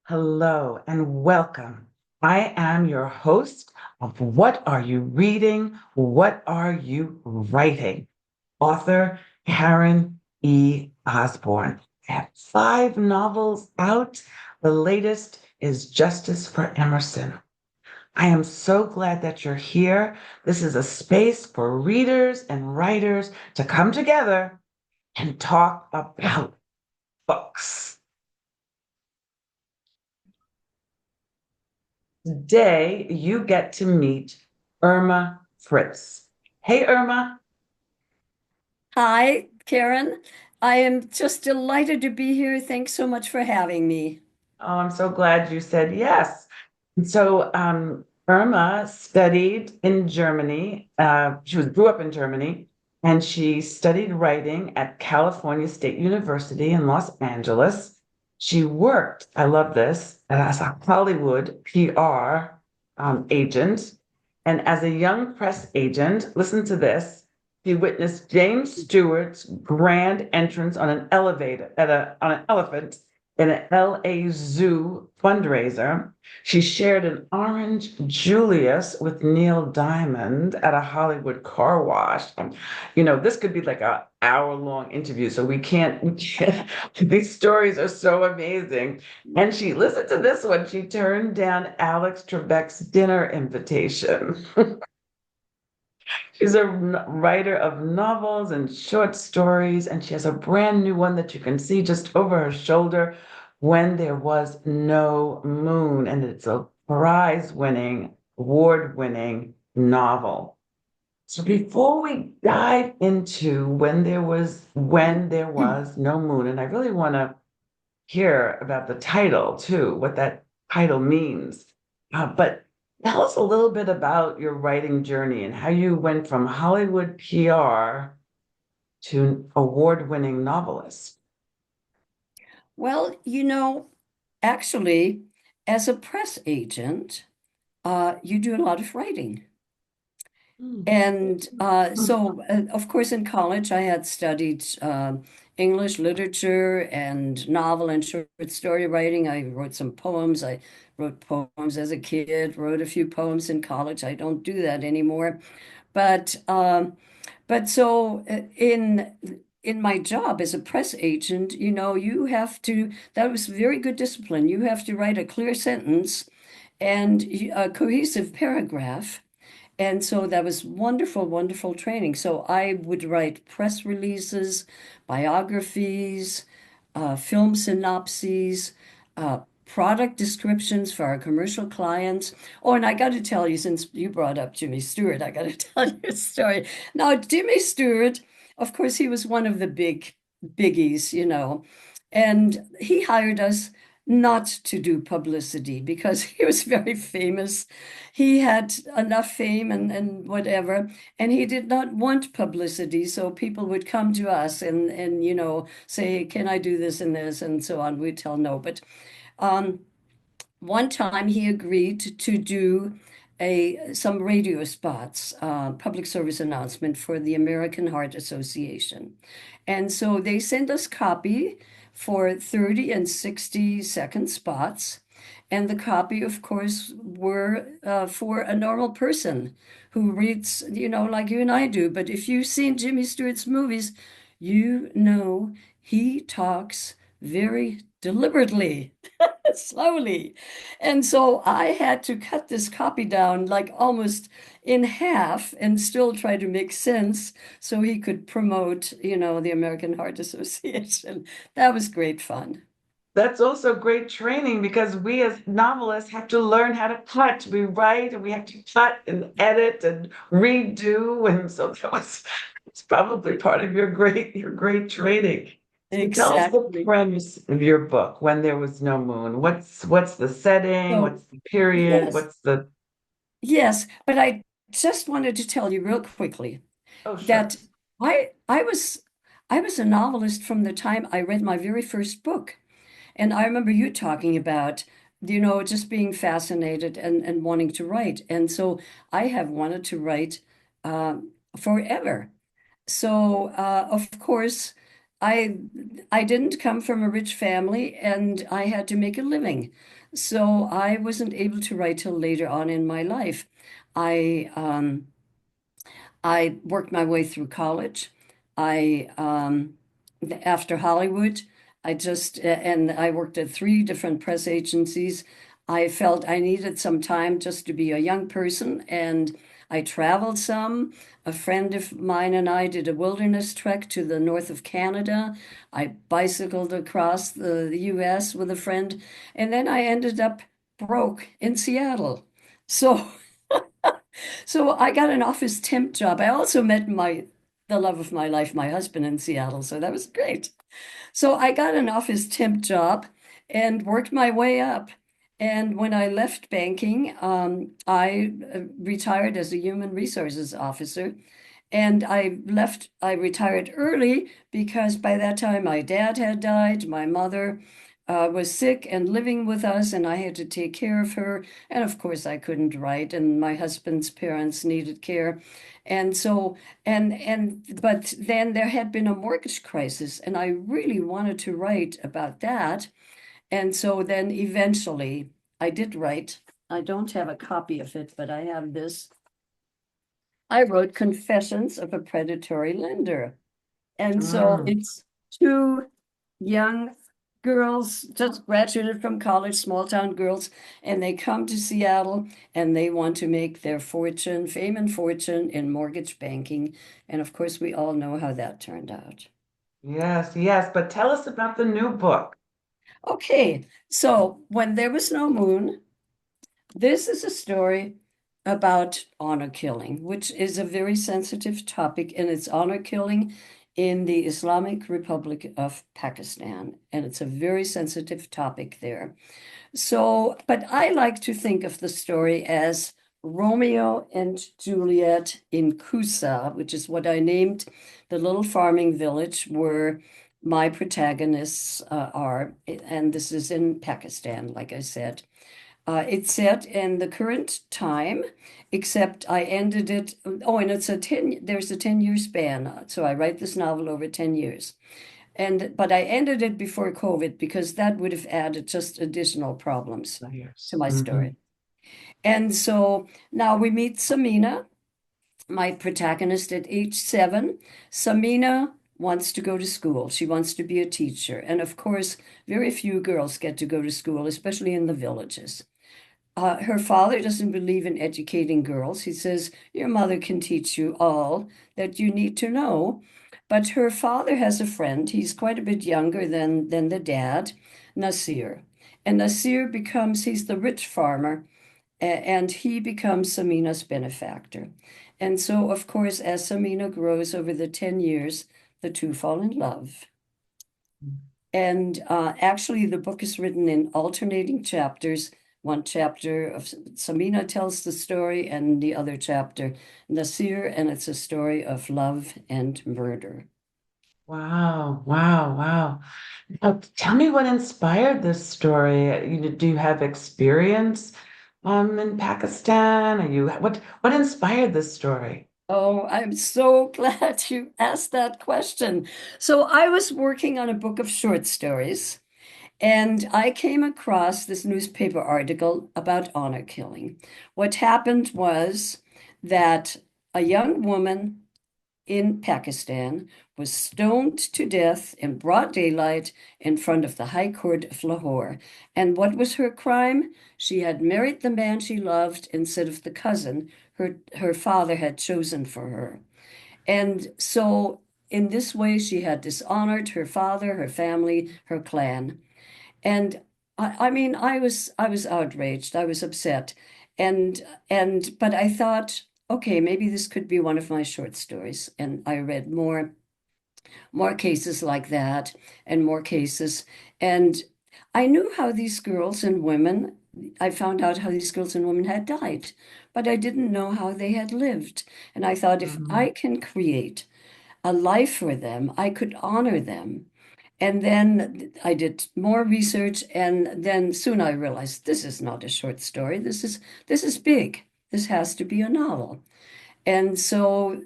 Hello and welcome. I am your host of What Are You Reading? What Are You Writing? Author Karen E. Osborne. I have five novels out. The latest is Justice for Emerson. I am so glad that you're here. This is a space for readers and writers to come together and talk about books. Today, you get to meet Irma Fritz. Hey, Irma. Hi, Karen. I am just delighted to be here. Thanks so much for having me. Oh, I'm so glad you said yes. So, Irma studied in Germany. Grew up in Germany, and she studied writing at California State University in Los Angeles. She worked, I love this, as a Hollywood PR agent. And as a young press agent, listen to this, she witnessed James Stewart's grand entrance on an elevator on an elephant in an LA Zoo fundraiser. She shared an orange Julius with Neil Diamond at a Hollywood car wash. This could be like an hour-long interview, so we can't, these stories are so amazing. And she, listen to this one, she turned down Alex Trebek's dinner invitation. She's a writer of novels and short stories, and she has a brand new one that you can see just over her shoulder, When There Was No Moon. And it's a prize-winning, award-winning novel. So before we dive into when there was no moon, and I really want to hear about the title too, what that title means. But tell us a little bit about your writing journey and how you went from Hollywood PR to award-winning novelist. Well, actually, as a press agent, you do a lot of writing. Mm. And of course, in college, I had studied English literature and novel and short story writing. I wrote some poems. I wrote poems as a kid, wrote a few poems in college. I don't do that anymore. But in my job as a press agent, you have to, that was very good discipline. You have to write a clear sentence and a cohesive paragraph. And so that was wonderful, wonderful training. So I would write press releases, biographies, film synopses, product descriptions for our commercial clients. Oh, and I got to tell you, since you brought up Jimmy Stewart, I got to tell you a story. Now, Jimmy Stewart, of course, he was one of the biggies, and he hired us not to do publicity because he was very famous. He had enough fame and whatever, and he did not want publicity. So people would come to us and say, "Can I do this and this?" and so on. We'd tell no. But um, one time he agreed to do some radio spots, public service announcement for the American Heart Association. And so they sent us copy for 30 and 60-second spots. And the copy, of course, were for a normal person who reads, like you and I do. But if you've seen Jimmy Stewart's movies, you know he talks very deliberately, slowly. And so I had to cut this copy down like almost in half and still try to make sense so he could promote, the American Heart Association. That was great fun. That's also great training because we as novelists have to learn how to cut. We write and we have to cut and edit and redo. And so it's probably part of your great training. So tell us the Exactly. premise of your book, When There Was No Moon. What's the setting? So, What's the period? yes, What's the yes. But I just wanted to tell you real quickly Oh, sure. that I was a novelist from the time I read my very first book. And I remember you talking about, just being fascinated and wanting to write. And so I have wanted to write forever. So, of course, I I didn't come from a rich family and I had to make a living. So I wasn't able to write till later on in my life. I I worked my way through college. I after Hollywood, and I worked at three different press agencies. I felt I needed some time just to be a young person, and I traveled some. A friend of mine and I did a wilderness trek to the north of Canada. I bicycled across the US with a friend, and then I ended up broke in Seattle. So so I got an office temp job. I also met the love of my life, my husband in Seattle. So that was great. So I got an office temp job and worked my way up. And when I left banking, I retired as a human resources officer. And I retired early because by that time my dad had died, my mother was sick and living with us, and I had to take care of her. And of course, I couldn't write, and my husband's parents needed care. And so, but then there had been a mortgage crisis, and I really wanted to write about that. And so then eventually I did write. I don't have a copy of it, but I have this. I wrote Confessions of a Predatory Lender. And so Mm. it's two young girls just graduated from college, small town girls, and they come to Seattle and they want to make their fortune, fame and fortune in mortgage banking. And of course, we all know how that turned out. Yes, yes, but tell us about the new book. Okay, so when there was no moon, this is a story about honor killing, which is a very sensitive topic, and it's honor killing in the Islamic Republic of Pakistan. And it's a very sensitive topic there. So, but I like to think of the story as Romeo and Juliet in Kusa, which is what I named the little farming village where my protagonists are. And this is in Pakistan, like I said. It's set in the current time, except I ended it. Oh, and there's a 10-year span. So I write this novel over 10 years. But I ended it before COVID because that would have added just additional problems to Yes. my Hmm. story. And so now we meet Samina, my protagonist at age 7. Samina wants to go to school. She wants to be a teacher. And of course, very few girls get to go to school, especially in the villages. Her father doesn't believe in educating girls. He says, your mother can teach you all that you need to know. But her father has a friend. He's quite a bit younger than the dad, Nasir. And he's the rich farmer, and he becomes Samina's benefactor. And so, of course, as Samina grows over the 10 years, the two fall in love. And actually, the book is written in alternating chapters. One chapter of Samina tells the story, and the other chapter, Nasir, and it's a story of love and murder. Wow, wow, wow. Tell me what inspired this story. Do you have experience in Pakistan? What inspired this story? Oh, I'm so glad you asked that question. So, I was working on a book of short stories, and I came across this newspaper article about honor killing. What happened was that a young woman in Pakistan was stoned to death in broad daylight in front of the High Court of Lahore. And what was her crime? She had married the man she loved instead of the cousin her father had chosen for her. And so, in this way, she had dishonored her father, her family, her clan. And I mean, I was outraged. I was upset. And but I thought, okay, maybe this could be one of my short stories. And I read more cases like that and more cases. And I knew how these girls and women, I found out how these girls and women had died, but I didn't know how they had lived. And I thought if Mhm. I can create a life for them, I could honor them. And then I did more research, and then soon I realized this is not a short story. This is big. This has to be a novel. And so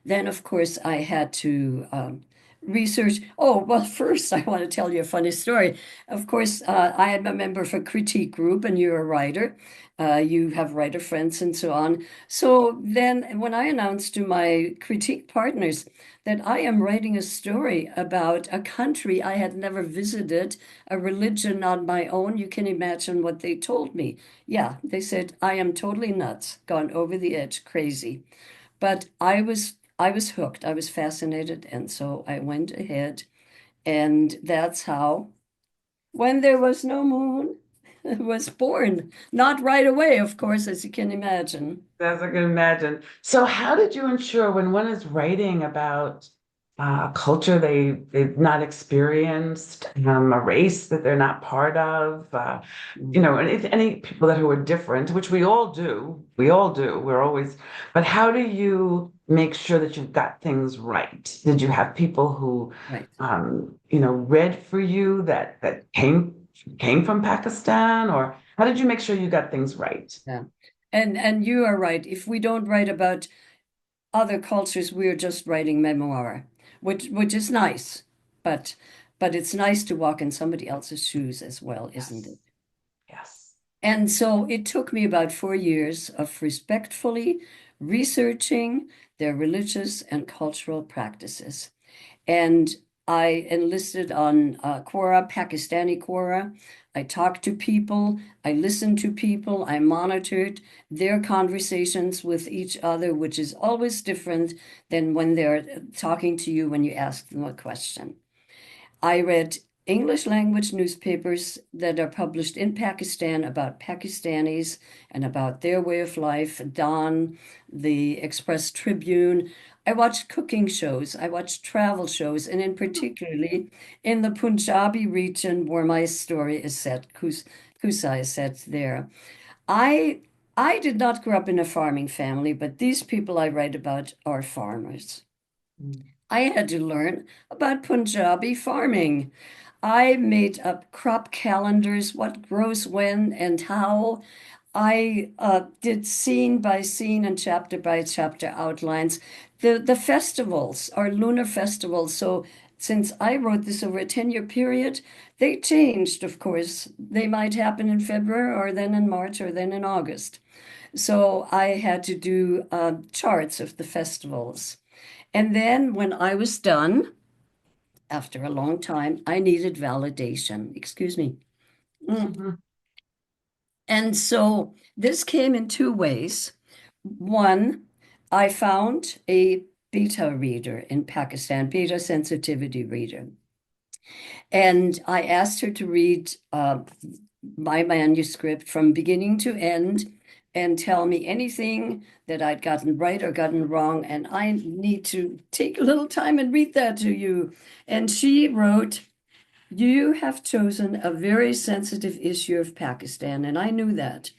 Then, of course, I had to research. Oh, well, first, I want to tell you a funny story. Of course, I am a member of a critique group, and you're a writer. You have writer friends and so on. So then, when I announced to my critique partners that I am writing a story about a country I had never visited, a religion on my own, you can imagine what they told me. Yeah, they said, I am totally nuts, gone over the edge, crazy. But I was hooked. I was fascinated, and so I went ahead, and that's how When There Was No Moon was born. Not right away, of course, as you can imagine. As I can imagine. So, how did you ensure when one is writing about a culture they've not experienced, a race that they're not part of, any people that who are different, which we all do, we're always. But how do you make sure that you've got things right? Did you have people who, Right. read for you that came from Pakistan, or how did you make sure you got things right? Yeah. And you are right. If we don't write about other cultures, we're just writing memoir, which is nice, but it's nice to walk in somebody else's shoes as well, isn't Yes. it? Yes. And so it took me about 4 years of respectfully researching their religious and cultural practices. And I enlisted on Quora, Pakistani Quora. I talked to people, I listened to people, I monitored their conversations with each other, which is always different than when they're talking to you when you ask them a question. I read English language newspapers that are published in Pakistan about Pakistanis and about their way of life, Dawn, the Express Tribune. I watched cooking shows, I watched travel shows, and in particularly in the Punjabi region where my story is set, Kusa is set there. I I did not grow up in a farming family, but these people I write about are farmers. Mm. I had to learn about Punjabi farming. I made up crop calendars, what grows when and how. I did scene by scene and chapter by chapter outlines. The festivals are lunar festivals. So since I wrote this over a 10-year period, they changed, of course. They might happen in February or then in March or then in August. So I had to do charts of the festivals. And then when I was done, after a long time, I needed validation. Excuse me. Mm. Mhm. And so this came in two ways. One, I found a beta reader in Pakistan, beta sensitivity reader. And I asked her to read my manuscript from beginning to end and tell me anything that I'd gotten right or gotten wrong. And I need to take a little time and read that to you. And she wrote, You have chosen a very sensitive issue of Pakistan, and I knew that.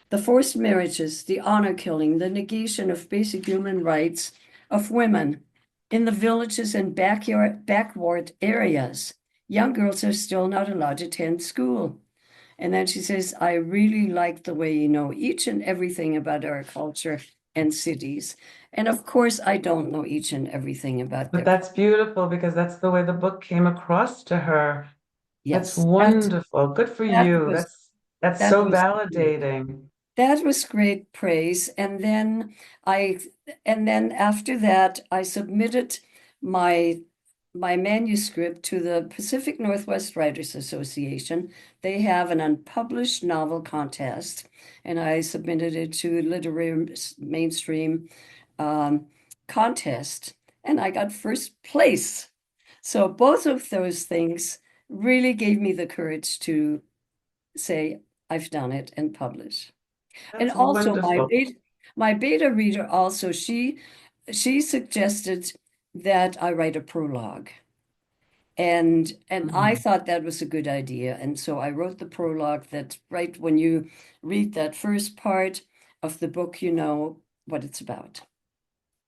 The forced marriages, the honor killing, the negation of basic human rights of women in the villages and backward areas. Young girls are still not allowed to attend school. And then she says, I really like the way you know each and everything about our culture and cities. And of course, I don't know each and everything about But their. that's beautiful because that's the way the book came across to her. That's Yes, wonderful. Good for that you. was That's that so was validating. that was great praise. I and then after that I submitted my my manuscript to the Pacific Northwest Writers Association. They have an unpublished novel contest, and I submitted it to literary mainstream um, contest, and I got first place. So both of those things really gave me the courage to say I've done it and publish. And That's also wonderful. my beta reader also she suggested that I write a prologue. And I Mm. thought that was a good idea. And so I wrote the prologue that right when you read that first part of the book, you know what it's about.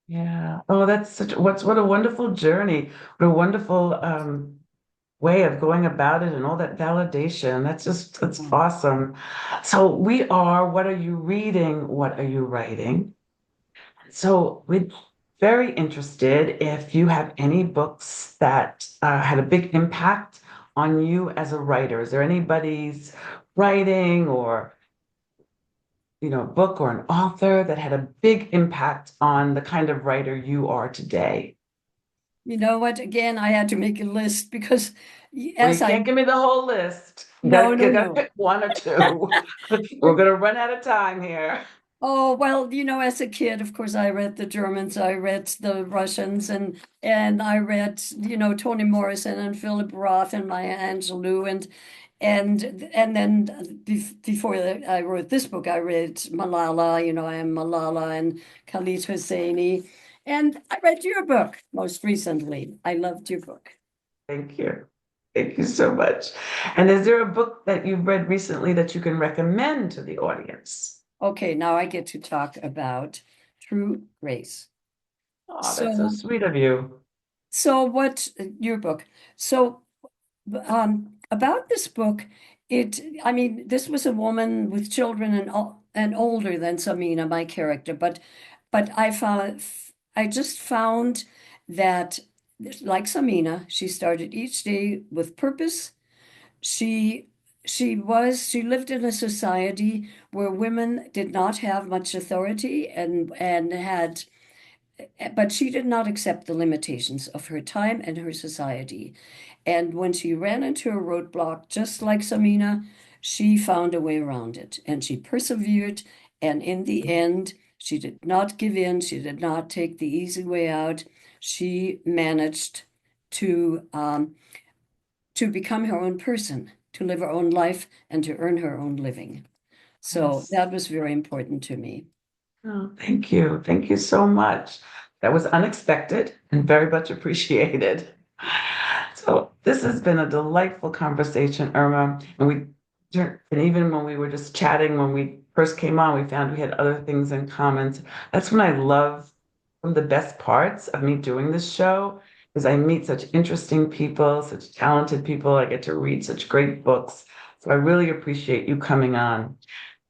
Yeah. Oh, that's what a wonderful journey. What a wonderful way of going about it and all that validation. That's Mm. awesome. So what are you reading? What are you writing? So with very interested if you have any books that had a big impact on you as a writer. Is there anybody's writing or book or an author that had a big impact on the kind of writer you are today? You know what? Again, I had to make a list because Well, as you I, can't give me the whole list. no, no, You gotta no. pick one or two. We're But gonna run out of time here. oh, well, as a kid, of course, I read the Germans, I read the Russians, and I read, Toni Morrison and Philip Roth and Maya Angelou, and then before I wrote this book, I read Malala, I am Malala, and Khalid Hosseini, and I read your book most recently. I loved your book. Thank you. Thank you so much. And is there a book that you've read recently that you can recommend to the audience? Okay, now I get to talk about True Grace. Oh, that's so So, sweet of you. so what your book? So about this book, I mean, this was a woman with children and older than Samina, my character, but I just found that, like Samina, she started each day with purpose. She she lived in a society where women did not have much authority and had but she did not accept the limitations of her time and her society. And when she ran into a roadblock, just like Samina, she found a way around it and she persevered. And in the end, she did not give in. She did not take the easy way out. She managed to become her own person, to live her own life, and to earn her own living. So Yes. that was very important to me. Oh, thank you. Thank you so much. That was unexpected and very much appreciated. So this has been a delightful conversation, Irma. And even when we were just chatting, when we first came on, we found we had other things in common. That's when I love one of the best parts of me doing this show is I meet such interesting people, such talented people. I get to read such great books. So I really appreciate you coming on.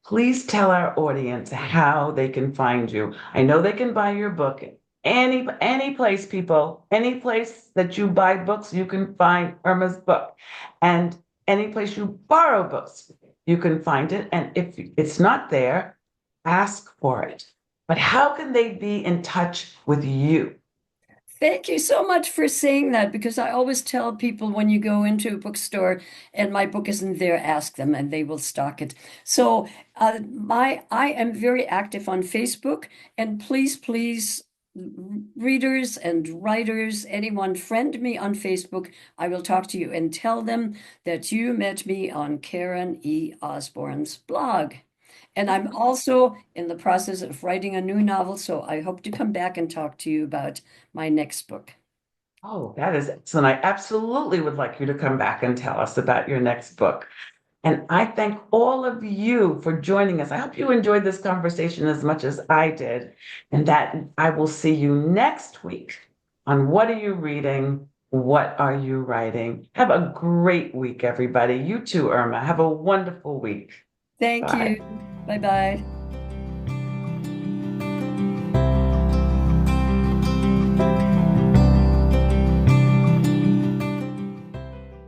Please tell our audience how they can find you. I know they can buy your book any place, people, any place that you buy books, you can find Irma's book. And any place you borrow books, you can find it. And if it's not there, ask for it. But how can they be in touch with you? Thank you so much for saying that because I always tell people when you go into a bookstore and my book isn't there, ask them and they will stock it. So I am very active on Facebook, and please, readers and writers, anyone, friend me on Facebook. I will talk to you and tell them that you met me on Karen E. Osborne's blog. And I'm also in the process of writing a new novel, so I hope to come back and talk to you about my next book. Oh, that is excellent. I absolutely would like you to come back and tell us about your next book. And I thank all of you for joining us. I hope you enjoyed this conversation as much as I did, and that I will see you next week on What Are You Reading? What Are You Writing? Have a great week, everybody. You too, Irma. Have a wonderful week. Thank Bye. you. Bye bye.